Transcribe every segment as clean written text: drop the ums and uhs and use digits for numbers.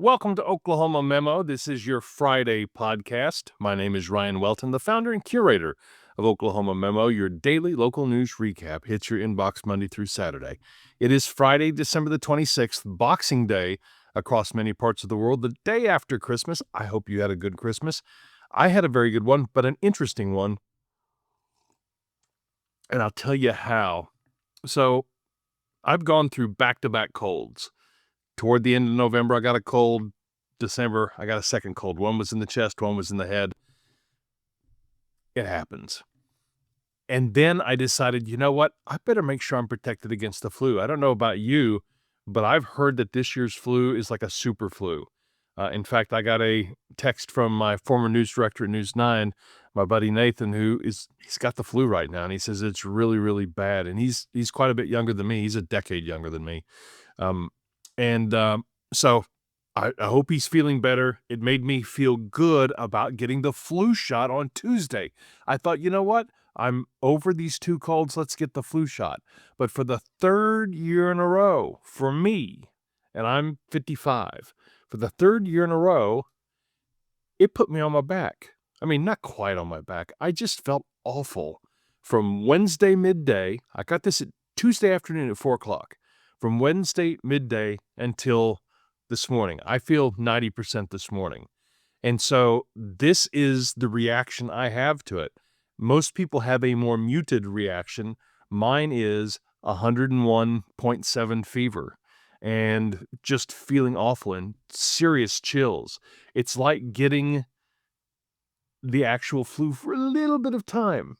Welcome to Oklahoma Memo. This is your Friday podcast. My name is Ryan Welton, the founder and curator of Oklahoma Memo. Your daily local news recap hits your inbox Monday through Saturday. It is Friday, December the 26th, Boxing Day across many parts of the world, the day after Christmas. I hope you had a good Christmas. I had a very good one, but an interesting one, and I'll tell you how. So I've gone through back-to-back colds. Toward the end of November, I got a cold. December, I got a second cold. One was in the chest, one was in the head. It happens. And then I decided, you know what? I better make sure I'm protected against the flu. I don't know about you, but I've heard that this year's flu is like a super flu. In fact, I got a text from my former news director at News 9, my buddy Nathan, he's got the flu right now, and he says it's really, really bad. And he's quite a bit younger than me. He's a decade younger than me. So I hope he's feeling better. It made me feel good about getting the flu shot on Tuesday. I thought, you know what? I'm over these two colds. Let's get the flu shot. But for the third year in a row, for me, and I'm 55, for the third year in a row, it put me on my back. I mean, not quite on my back. I just felt awful. From Wednesday midday, I got this at Tuesday afternoon at 4 o'clock. From Wednesday midday until this morning. I feel 90% this morning. And so this is the reaction I have to it. Most people have a more muted reaction. Mine is 101.7 fever and just feeling awful and serious chills. It's like getting the actual flu for a little bit of time.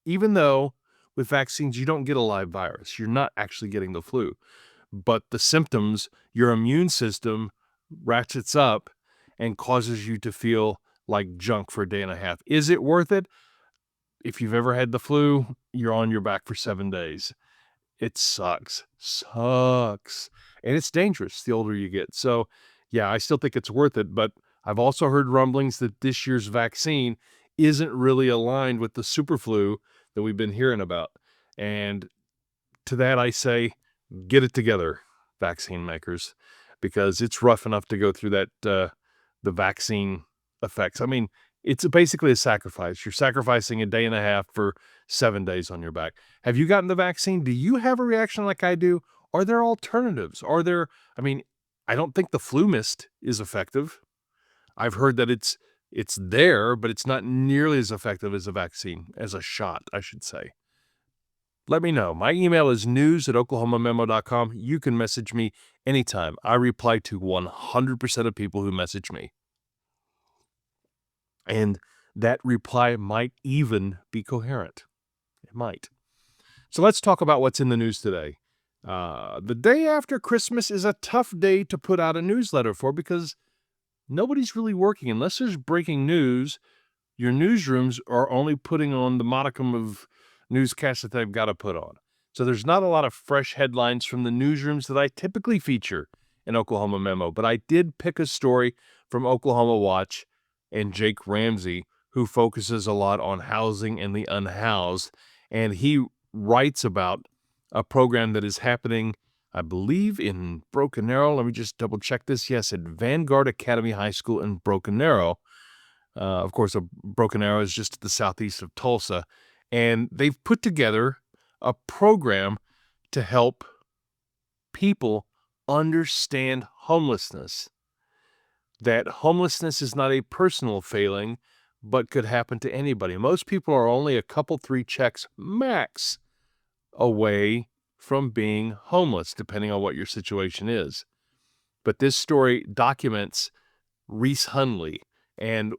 Even though with vaccines, you don't get a live virus. You're not actually getting the flu. But the symptoms, your immune system ratchets up and causes you to feel like junk for a day and a half. Is it worth it? If you've ever had the flu, you're on your back for 7 days. It sucks. And it's dangerous the older you get. So, yeah, I still think it's worth it. But I've also heard rumblings that this year's vaccine isn't really aligned with the super flu that we've been hearing about. And to that I say, get it together, vaccine makers, because it's rough enough to go through that, the vaccine effects. I mean, it's basically a sacrifice. You're sacrificing a day and a half for 7 days on your back. Have you gotten the vaccine? Do you have a reaction like I do? Are there alternatives? I don't think the flu mist is effective. I've heard that it's there, but it's not nearly as effective as a vaccine, as a shot, I should say. Let me know. My email is news@oklahomamemo.com. You can message me anytime. I reply to 100% of people who message me. And that reply might even be coherent. It might. So let's talk about what's in the news today. The day after Christmas is a tough day to put out a newsletter for because nobody's really working. Unless there's breaking news, your newsrooms are only putting on the modicum of newscasts that they've got to put on. So there's not a lot of fresh headlines from the newsrooms that I typically feature in Oklahoma Memo, but I did pick a story from Oklahoma Watch and Jake Ramsey, who focuses a lot on housing and the unhoused, and he writes about a program that is happening, I believe, in Broken Arrow. Let me just double check this. Yes, at Vanguard Academy High School in Broken Arrow. Of course, Broken Arrow is just to the southeast of Tulsa. And they've put together a program to help people understand homelessness. That homelessness is not a personal failing, but could happen to anybody. Most people are only a couple, 3 checks max away from being homeless, depending on what your situation is. But this story documents Reese Hundley. And,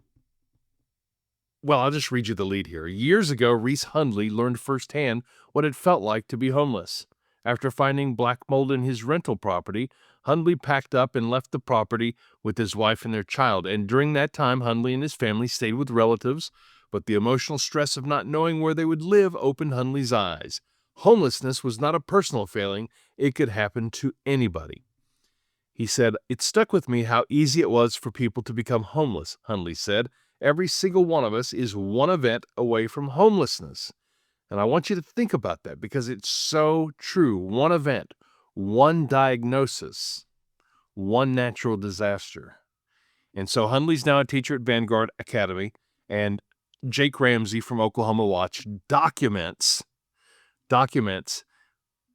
well, I'll just read you the lead here. Years ago, Reese Hundley learned firsthand what it felt like to be homeless. After finding black mold in his rental property, Hundley packed up and left the property with his wife and their child. And during that time, Hundley and his family stayed with relatives, but the emotional stress of not knowing where they would live opened Hundley's eyes. Homelessness was not a personal failing. It could happen to anybody. He said, "It stuck with me how easy it was for people to become homeless," Hundley said. "Every single one of us is one event away from homelessness." And I want you to think about that because it's so true. One event, one diagnosis, one natural disaster. And so Hundley's now a teacher at Vanguard Academy, and Jake Ramsey from Oklahoma Watch documents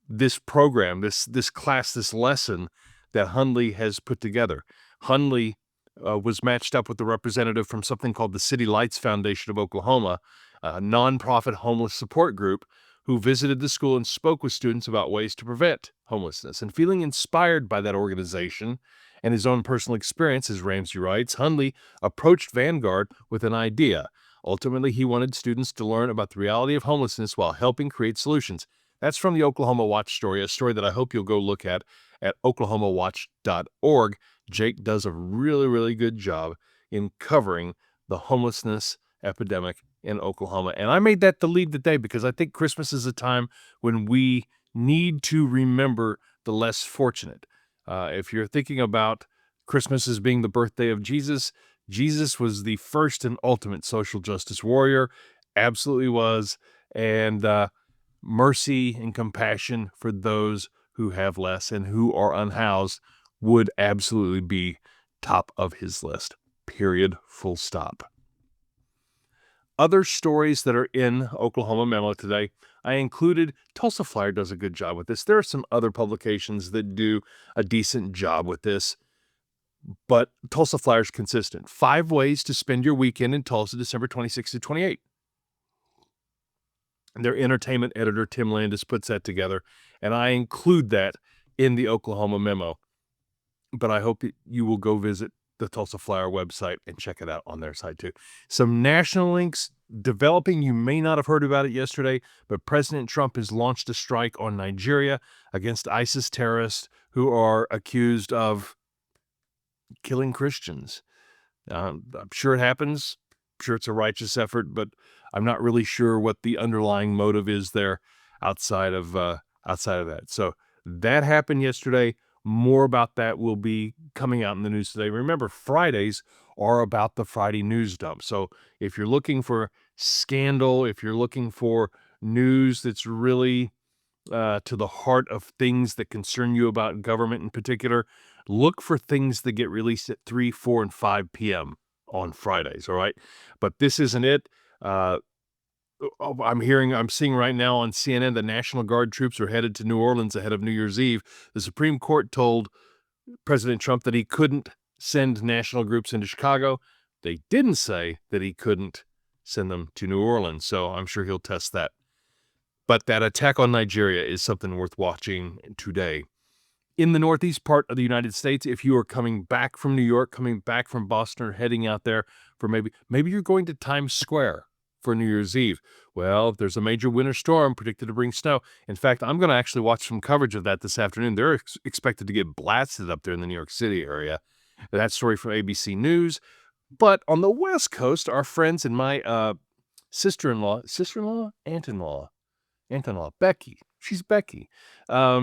this program, this class, this lesson that Hundley has put together. Hundley was matched up with a representative from something called the City Lights Foundation of Oklahoma, a nonprofit homeless support group who visited the school and spoke with students about ways to prevent homelessness. And feeling inspired by that organization and his own personal experience, as Ramsey writes, Hundley approached Vanguard with an idea. Ultimately, he wanted students to learn about the reality of homelessness while helping create solutions. That's from the Oklahoma Watch story, a story that I hope you'll go look at oklahomawatch.org. Jake does a really, really good job in covering the homelessness epidemic in Oklahoma. And I made that the lead today because I think Christmas is a time when we need to remember the less fortunate. If you're thinking about Christmas as being the birthday of Jesus, Jesus was the first and ultimate social justice warrior, absolutely was, and mercy and compassion for those who have less and who are unhoused would absolutely be top of his list, period, full stop. Other stories that are in Oklahoma Memo today, I included. Tulsa Flyer does a good job with this. There are some other publications that do a decent job with this, but Tulsa Flyer is consistent. 5 ways to spend your weekend in Tulsa, December 26 to 28. And their entertainment editor, Tim Landis, puts that together, and I include that in the Oklahoma Memo. But I hope that you will go visit the Tulsa Flyer website and check it out on their site too. Some national links developing. You may not have heard about it yesterday, but President Trump has launched a strike on Nigeria against ISIS terrorists who are accused of killing Christians. I'm sure it happens. I'm sure it's a righteous effort, but I'm not really sure what the underlying motive is there outside of that. So that happened yesterday. More about that will be coming out in the news today. Remember, Fridays are about the Friday news dump. So if you're looking for scandal, if you're looking for news that's really to the heart of things that concern you about government in particular, look for things that get released at 3, 4, and 5 p.m. on Fridays, all right? But this isn't it. I'm seeing right now on CNN the National Guard troops are headed to New Orleans ahead of New Year's Eve. The Supreme Court told President Trump that he couldn't send national groups into Chicago. They didn't say that he couldn't send them to New Orleans, so I'm sure he'll test that. But that attack on Nigeria is something worth watching today. In the northeast part of the United States, if you are coming back from New York, coming back from Boston, or heading out there for maybe you're going to Times Square for New Year's Eve. Well, there's a major winter storm predicted to bring snow. In fact, I'm going to actually watch some coverage of that this afternoon. They're expected to get blasted up there in the New York City area. That story from ABC News. But on the West Coast, our friends and my aunt-in-law, Becky. She's Becky.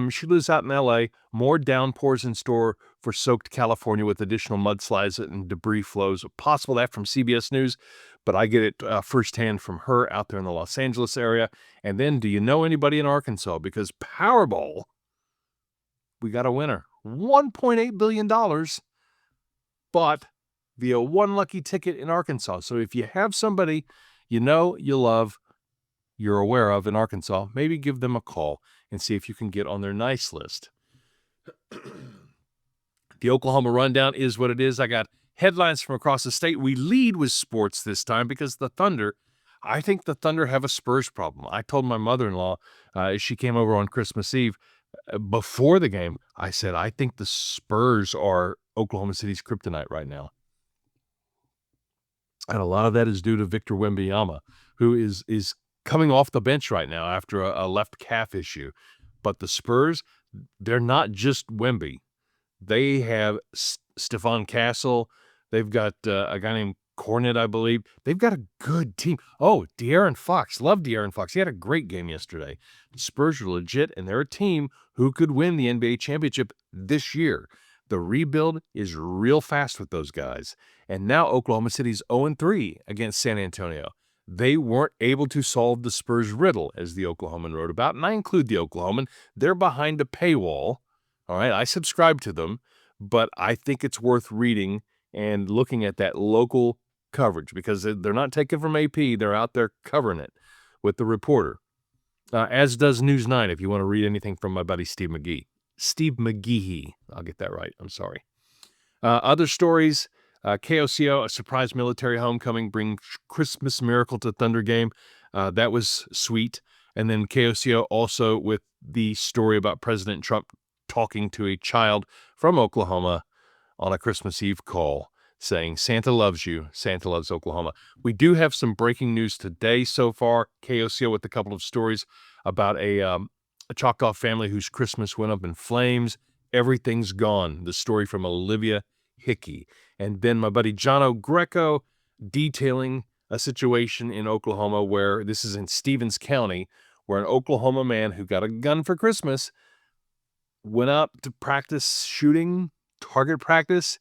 She lives out in L.A. More downpours in store for soaked California with additional mudslides and debris flows. Possible that from CBS News, but I get it firsthand from her out there in the Los Angeles area. And then, do you know anybody in Arkansas? Because Powerball, we got a winner. $1.8 billion bought via one lucky ticket in Arkansas. So if you have somebody you know, you love, you're aware of in Arkansas, maybe give them a call and see if you can get on their nice list. The Oklahoma Rundown is what it is. I got headlines from across the state. We lead with sports this time because I think the Thunder have a Spurs problem. I told my mother-in-law as she came over on Christmas Eve before the game, I said, I think the Spurs are Oklahoma City's kryptonite right now. And a lot of that is due to Victor Wembanyama, who is coming off the bench right now after a left calf issue. But the Spurs, they're not just Wemby. They have Stephon Castle. They've got a guy named Cornet, I believe. They've got a good team. Oh, De'Aaron Fox. Love De'Aaron Fox. He had a great game yesterday. The Spurs are legit, and they're a team who could win the NBA championship this year. The rebuild is real fast with those guys. And now Oklahoma City's 0-3 against San Antonio. They weren't able to solve the Spurs riddle, as the Oklahoman wrote about, and I include the Oklahoman. They're behind a paywall. All right, I subscribe to them, but I think it's worth reading and looking at that local coverage because they're not taking from AP. They're out there covering it with the reporter, as does News 9 if you want to read anything from my buddy Steve McGee. Steve McGehee. I'll get that right. I'm sorry. Other stories, KOCO, a surprise military homecoming, bring Christmas miracle to Thunder game. That was sweet. And then KOCO also with the story about President Trump talking to a child from Oklahoma on a Christmas Eve call saying, Santa loves you. Santa loves Oklahoma. We do have some breaking news today so far. KOCO with a couple of stories about a Choctaw family whose Christmas went up in flames. Everything's gone. The story from Olivia Hickey. And then my buddy Jono Greco detailing a situation in Oklahoma where this is in Stevens County, where an Oklahoma man who got a gun for Christmas went out to practice shooting, target practice,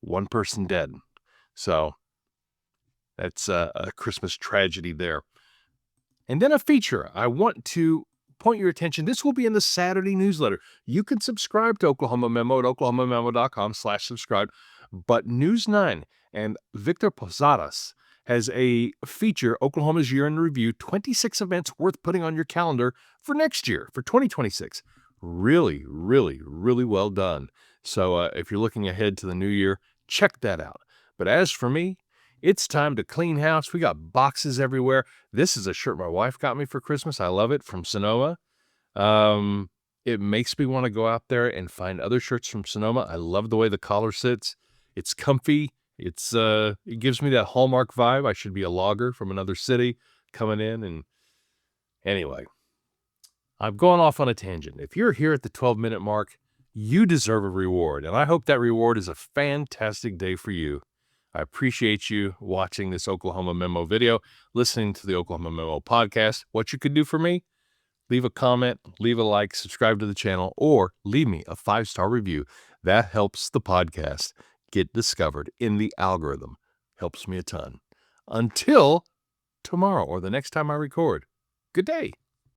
one person dead. So that's a Christmas tragedy there. And then a feature I want to point your attention. This will be in the Saturday newsletter. You can subscribe to Oklahoma Memo at oklahomamemo.com/subscribe. But News 9 and Victor Posadas has a feature, Oklahoma's Year in Review, 26 events worth putting on your calendar for next year, for 2026. Really, really, really well done. So if you're looking ahead to the new year, check that out. But as for me, it's time to clean house. We got boxes everywhere. This is a shirt my wife got me for Christmas. I love it, from Sonoma. It makes me want to go out there and find other shirts from Sonoma. I love the way the collar sits. It's comfy. It gives me that Hallmark vibe. I should be a logger from another city coming in. And anyway, I'm going off on a tangent. If you're here at the 12-minute mark, you deserve a reward. And I hope that reward is a fantastic day for you. I appreciate you watching this Oklahoma Memo video, listening to the Oklahoma Memo podcast. What you could do for me? Leave a comment, leave a like, subscribe to the channel, or leave me a 5-star review. That helps the podcast get discovered in the algorithm. Helps me a ton. Until tomorrow or the next time I record. Good day.